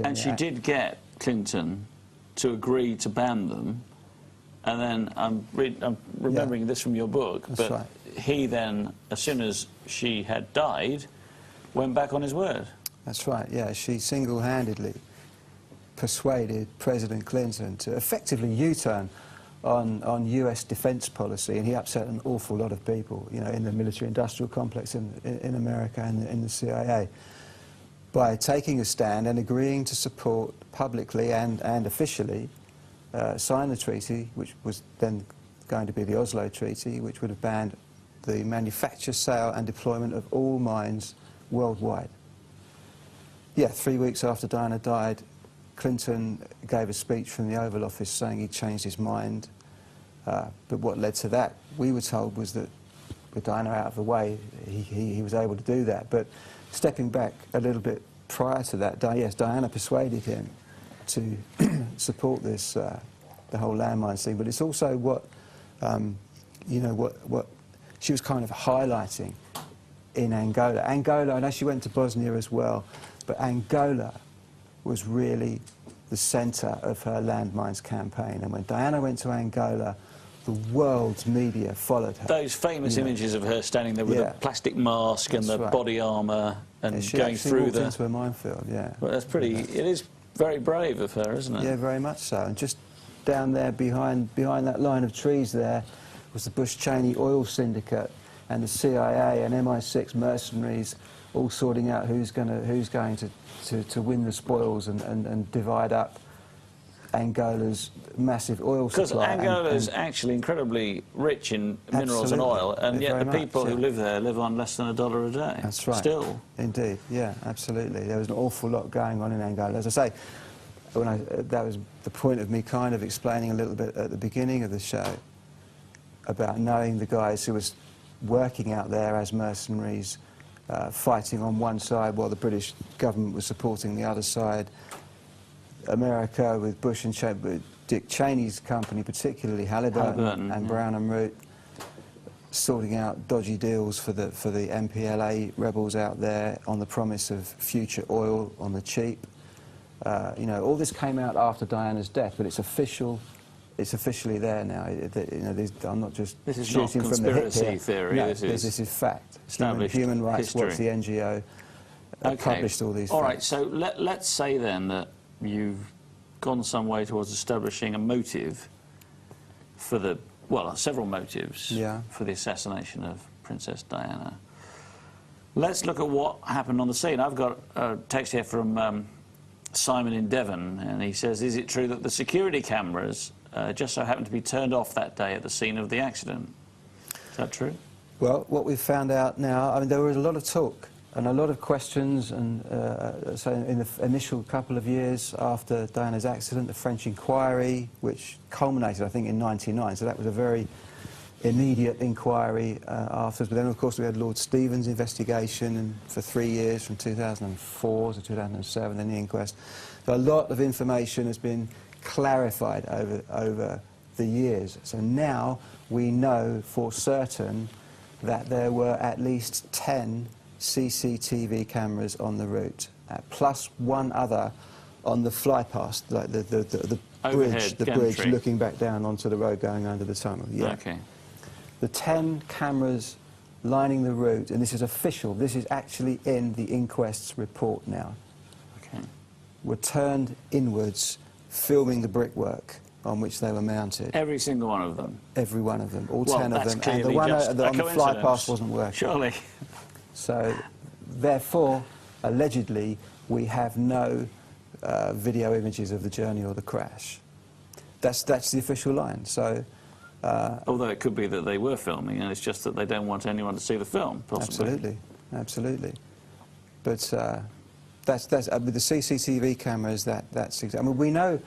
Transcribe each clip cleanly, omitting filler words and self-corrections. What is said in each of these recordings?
And she did get Clinton to agree to ban them, and then I'm remembering this from your book, but right. He then, as soon as she had died, went back on his word. That's right, yeah. She single-handedly persuaded President Clinton to effectively U-turn on US defence policy, and he upset an awful lot of people, you know, in the military-industrial complex in America and in the CIA, by taking a stand and agreeing to support publicly and officially sign the treaty, which was then going to be the Oslo Treaty, which would have banned the manufacture, sale and deployment of all mines worldwide. Yeah, 3 weeks after Diana died, Clinton gave a speech from the Oval Office saying he'd changed his mind. But what led to that, we were told, was that with Diana out of the way, he was able to do that. But stepping back a little bit prior to that, yes, Diana persuaded him to support this, the whole landmines thing. But it's also what, you know, what she was kind of highlighting in Angola. Angola, I know she went to Bosnia as well, but Angola was really the centre of her landmines campaign. And when Diana went to Angola, the world's media followed her. Those famous images of her standing there with a plastic mask and the body armour and going through the... into a minefield, yeah. Well, that's pretty... It is very brave of her, isn't it? Yeah, very much so. And just down there behind that line of trees there was the Bush-Cheney oil syndicate and the CIA and MI6 mercenaries all sorting out who's going to win the spoils and divide up Angola's massive oil supply. Because Angola is actually incredibly rich in minerals and oil, and yet the people who live there live on less than $1 a day. That's right. Still. Indeed, yeah, absolutely. There was an awful lot going on in Angola. As I say, that was the point of me kind of explaining a little bit at the beginning of the show about knowing the guys who was working out there as mercenaries, fighting on one side while the British government was supporting the other side. America with Bush and Dick Cheney's company, particularly Halliburton and Brown and Root, sorting out dodgy deals for the MPLA rebels out there on the promise of future oil on the cheap. You know, all this came out after Diana's death, but it's official. It's officially there now. You know, I'm not just shooting from the hip here. This is not conspiracy theory. No, this is fact. Human Rights Watch, the NGO, published all these facts. All right, so let's say then that you've gone some way towards establishing a motive for the, well, several motives for the assassination of Princess Diana. Let's look at what happened on the scene. I've got a text here from Simon in Devon, and he says, is it true that the security cameras just so happened to be turned off that day at the scene of the accident? Is that true? Well, what we've found out now, I mean, there was a lot of talk and a lot of questions, and so in the initial couple of years after Diana's accident, the French inquiry, which culminated, I think, in '99, so that was a very immediate inquiry afterwards. But then, of course, we had Lord Stevens' investigation, and for 3 years, from 2004 to 2007, then the inquest. So a lot of information has been clarified over the years. So now we know for certain that there were at least 10 CCTV cameras on the route, plus one other on the flypast, like the bridge looking back down onto the road going under the tunnel. Yeah. Okay. The 10 cameras lining the route, and this is official, this is actually in the inquest's report now, were turned inwards, filming the brickwork on which they were mounted. Every single one of them? Every one of them, all 10 of them. And the one on the flypast wasn't working. Surely. So, therefore, allegedly, we have no video images of the journey or the crash. That's the official line. So, although it could be that they were filming, and it's just that they don't want anyone to see the film, possibly. Absolutely, absolutely. But with the CCTV cameras, that's exactly. I mean, we know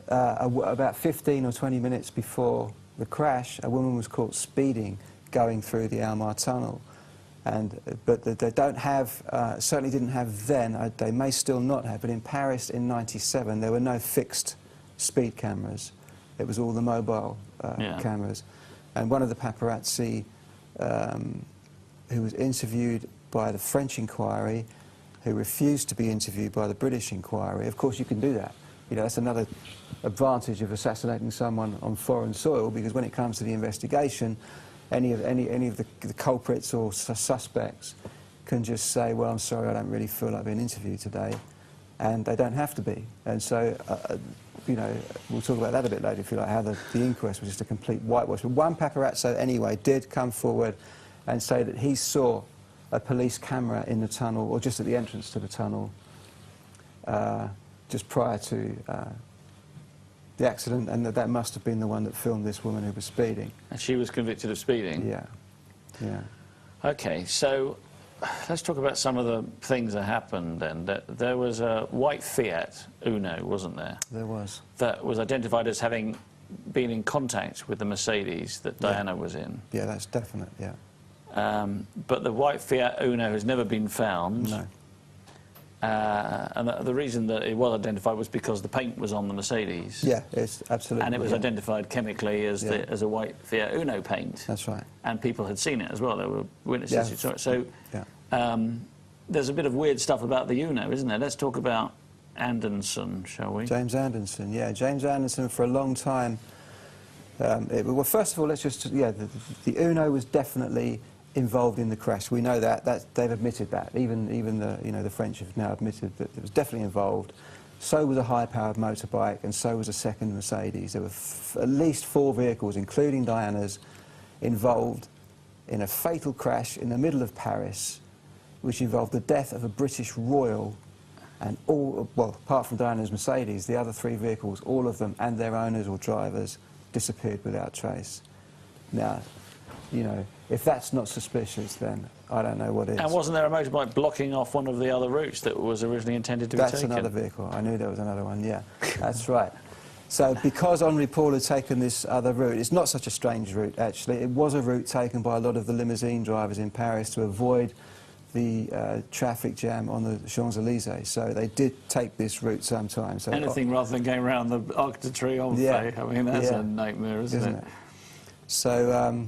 about 15 or 20 minutes before the crash, a woman was caught speeding going through the Almar Tunnel. But they don't have, certainly didn't have then, they may still not have, but in Paris in '97 there were no fixed speed cameras. It was all the mobile cameras. And one of the paparazzi who was interviewed by the French inquiry who refused to be interviewed by the British inquiry. Of course, you can do that. You know, that's another advantage of assassinating someone on foreign soil, because when it comes to the investigation, any of the culprits or suspects can just say, well, I'm sorry, I don't really feel like being interviewed today, and they don't have to be. And so, you know, we'll talk about that a bit later, if you like, how the inquest was just a complete whitewash. But one paparazzo, anyway, did come forward and say that he saw a police camera in the tunnel, or just at the entrance to the tunnel, just prior to the accident, and that must have been the one that filmed this woman who was speeding. And she was convicted of speeding? Yeah, yeah. OK, so let's talk about some of the things that happened then. There was a white Fiat Uno, wasn't there? There was. That was identified as having been in contact with the Mercedes that Diana was in. Yeah, that's definite, yeah. But the white Fiat Uno has never been found. No. And the reason that it was identified was because the paint was on the Mercedes. Yeah, it's absolutely. And it was identified chemically as as a white Fiat Uno paint. That's right. And people had seen it as well. There were witnesses who saw it. So there's a bit of weird stuff about the Uno, isn't there? Let's talk about Anderson, shall we? James Anderson, yeah. James Anderson for a long time. Well, first of all, let's just, the Uno was definitely involved in the crash. We know that they've admitted that. Even the French have now admitted that it was definitely involved. So was a high-powered motorbike, and so was a second Mercedes. There were at least 4 vehicles, including Diana's, involved in a fatal crash in the middle of Paris, which involved the death of a British royal, and apart from Diana's Mercedes, the other 3 vehicles, all of them, and their owners or drivers, disappeared without trace. Now, you know, if that's not suspicious, then I don't know what is. And wasn't there a motorbike blocking off one of the other routes that was originally intended to be taken? That's another vehicle. I knew there was another one, yeah. That's right. So because Henri Paul had taken this other route, it's not such a strange route, actually. It was a route taken by a lot of the limousine drivers in Paris to avoid the traffic jam on the Champs-Élysées. So they did take this route sometimes. So anything rather than going around the Arc de Triomphe. I mean, that's a nightmare, isn't it? So,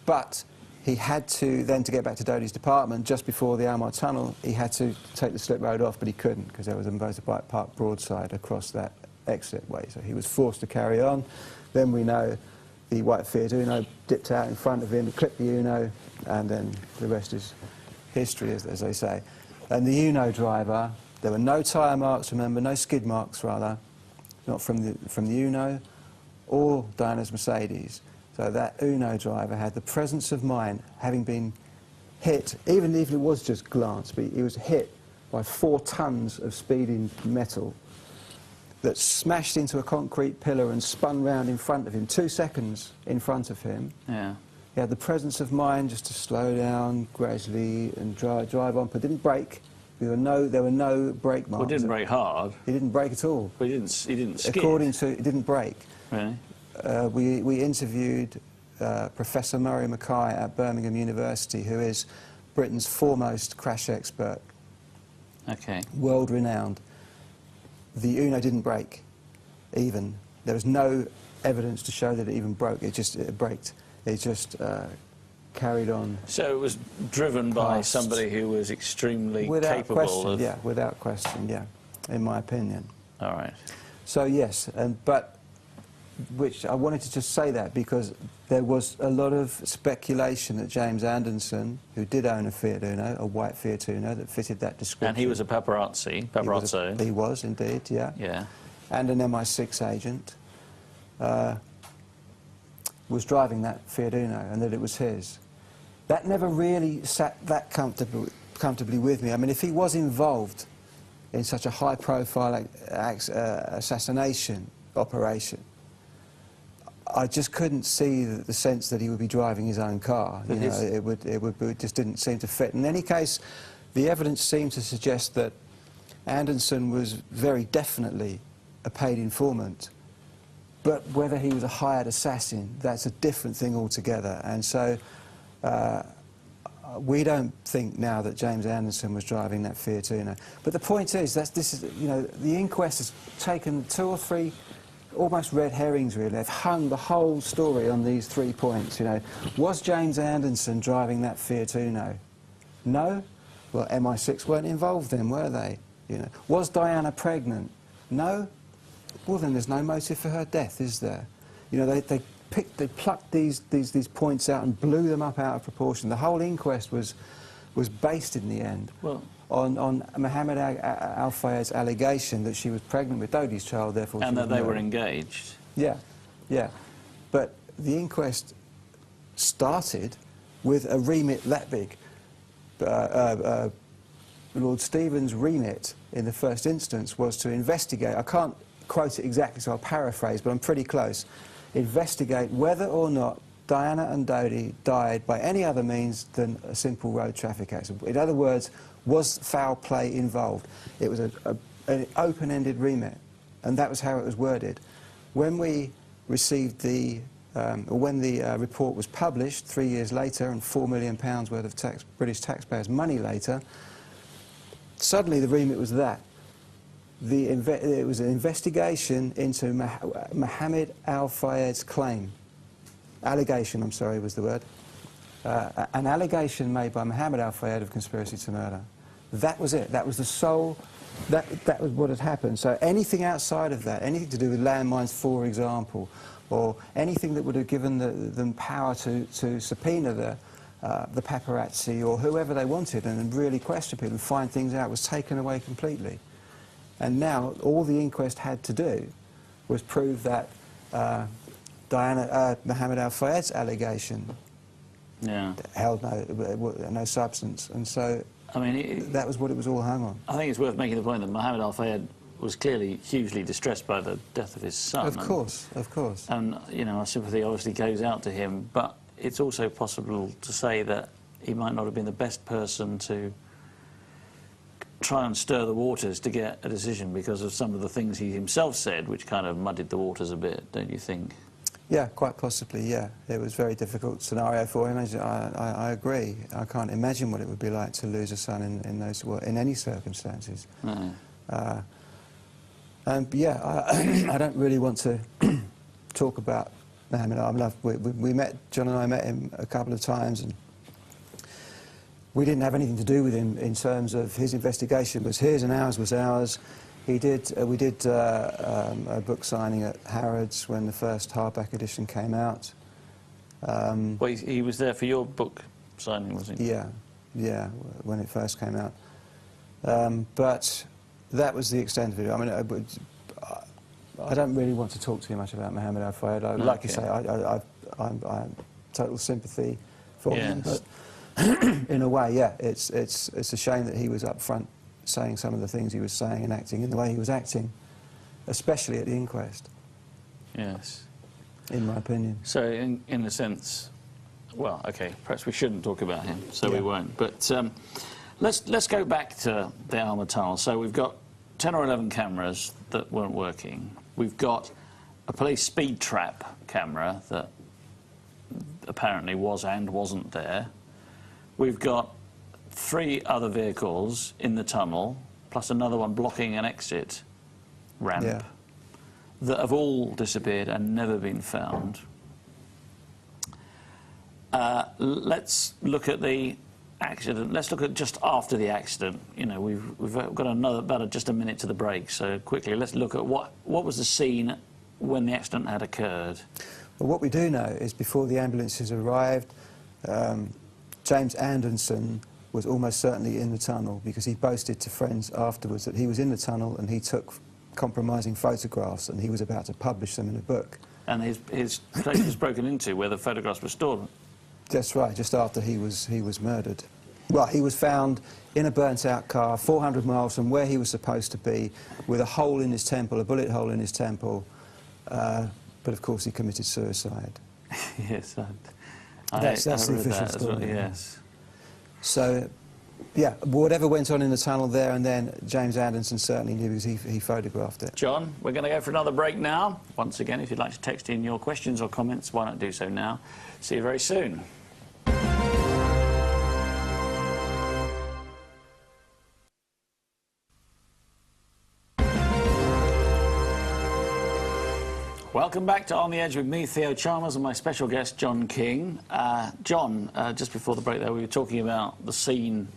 but he had to, then to get back to Dodie's department, just before the Almar Tunnel, he had to take the slip road off, but he couldn't, because there was a motorbike parked broadside across that exit way. So he was forced to carry on. Then we know the white Fiat Uno dipped out in front of him, clipped the Uno, and then the rest is history, as they say. And the Uno driver, there were no tyre marks, remember, no skid marks, rather, not from the Uno or Diana's Mercedes. So that Uno driver had the presence of mind, having been hit, even if it was just glance, but he was hit by 4 tons of speeding metal that smashed into a concrete pillar and spun round in front of him, 2 seconds in front of him. Yeah. He had the presence of mind just to slow down gradually and drive on, but didn't brake. There were no brake marks. Well, he didn't brake hard. He didn't brake at all. But he didn't skid. According to, he didn't brake. Really? We interviewed Professor Murray Mackay at Birmingham University, who is Britain's foremost crash expert. Okay. World-renowned. The Uno didn't brake, even. There was no evidence to show that it even broke. It braked. It just carried on. So it was driven by somebody who was extremely capable of... Yeah, without question, yeah, in my opinion. All right. So, yes, but which I wanted to just say that because there was a lot of speculation that James Anderson, who did own a Fiat Uno, a white Fiat Uno that fitted that description. And he was a paparazzo. He was indeed, yeah. Yeah. And an MI6 agent, was driving that Fiat Uno and that it was his. That never really sat that comfortably with me. I mean, if he was involved in such a high-profile assassination operation, I just couldn't see the sense that he would be driving his own car. You know, it just didn't seem to fit. In any case, the evidence seemed to suggest that Anderson was very definitely a paid informant. But whether he was a hired assassin, that's a different thing altogether. And so we don't think now that James Anderson was driving that Fiat Uno. But the point is, you know, the inquest has taken 2 or 3 almost red herrings, really. They've hung the whole story on these 3 points, you know. Was James Anderson driving that Fiat Uno? No. Well, MI6 weren't involved then, were they? You know, was Diana pregnant? No. Well, then there's no motive for her death, is there? You know, they plucked these points out and blew them up out of proportion. The whole inquest was based in the end on Mohammed Al-Fayed's allegation that she was pregnant with Dodi's child, therefore. And that they were engaged. Yeah, yeah. But the inquest started with a remit that big. Lord Stephen's remit in the first instance was to investigate, I can't quote it exactly so I'll paraphrase, but I'm pretty close, investigate whether or not Diana and Dodi died by any other means than a simple road traffic accident. In other words, was foul play involved? It was an open-ended remit, and that was how it was worded. When we received when the report was published 3 years later and £4 million worth of British taxpayers' money later, suddenly the remit was that. It was an investigation into Mohammed Al-Fayed's claim. Allegation, I'm sorry, was the word. An allegation made by Mohammed Al-Fayed of conspiracy to murder. That was it. That was the sole... That was what had happened. So anything outside of that, anything to do with landmines, for example, or anything that would have given them power to subpoena the paparazzi or whoever they wanted and really question people and find things out, was taken away completely. And now all the inquest had to do was prove that Mohammed Al-Fayed's allegation held no substance. And so I mean, that was what it was all hung on. I think it's worth making the point that Mohammed Al-Fayed was clearly hugely distressed by the death of his son. Of course, of course. And, you know, our sympathy obviously goes out to him, but it's also possible to say that he might not have been the best person to try and stir the waters to get a decision because of some of the things he himself said, which kind of muddied the waters a bit, don't you think? Yeah, quite possibly, yeah. It was a very difficult scenario for him. I agree. I can't imagine what it would be like to lose a son in any circumstances. No. And yeah, I don't really want to talk about Mohammed. I mean, we met, John and I met him a couple of times, and we didn't have anything to do with him in terms of his investigation was his and ours was ours. We did a book signing at Harrods when the first hardback edition came out. Well, he was there for your book signing, was he? Yeah, yeah, when it first came out. But that was the extent of it. I mean, I don't really want to talk too much about Mohammed Al-Fayed. Like you say, I'm total sympathy for him. But in a way, yeah, it's a shame that he was up front saying some of the things he was saying and acting in the way he was acting, especially at the inquest. Yes. In my opinion. So, in a sense, well, OK, perhaps we shouldn't talk about him, so we won't. But let's go back to the Alma Tunnel. So we've got 10 or 11 cameras that weren't working. We've got a police speed trap camera that apparently was and wasn't there. We've got 3 other vehicles in the tunnel, plus another one blocking an exit ramp, that have all disappeared and never been found. Let's look at the accident. Let's look at just after the accident. You know, we've got about just a minute to the break, so quickly let's look at what was the scene when the accident had occurred. Well, what we do know is before the ambulances arrived, James Anderson was almost certainly in the tunnel because he boasted to friends afterwards that he was in the tunnel and he took compromising photographs and he was about to publish them in a book. And his place was broken into where the photographs were stored. That's right, just after he was murdered. Well, he was found in a burnt-out car 400 miles from where he was supposed to be with a hole in his temple, a bullet hole in his temple, but of course he committed suicide. Yes, that's the official story. Well, yes. So, yeah, whatever went on in the tunnel there and then, James Anderson certainly knew because he photographed it. John, we're going to go for another break now. Once again, if you'd like to text in your questions or comments, why not do so now? See you very soon. Welcome back to On the Edge with me, Theo Chalmers, and my special guest, Jon King. John, just before the break there, we were talking about the scene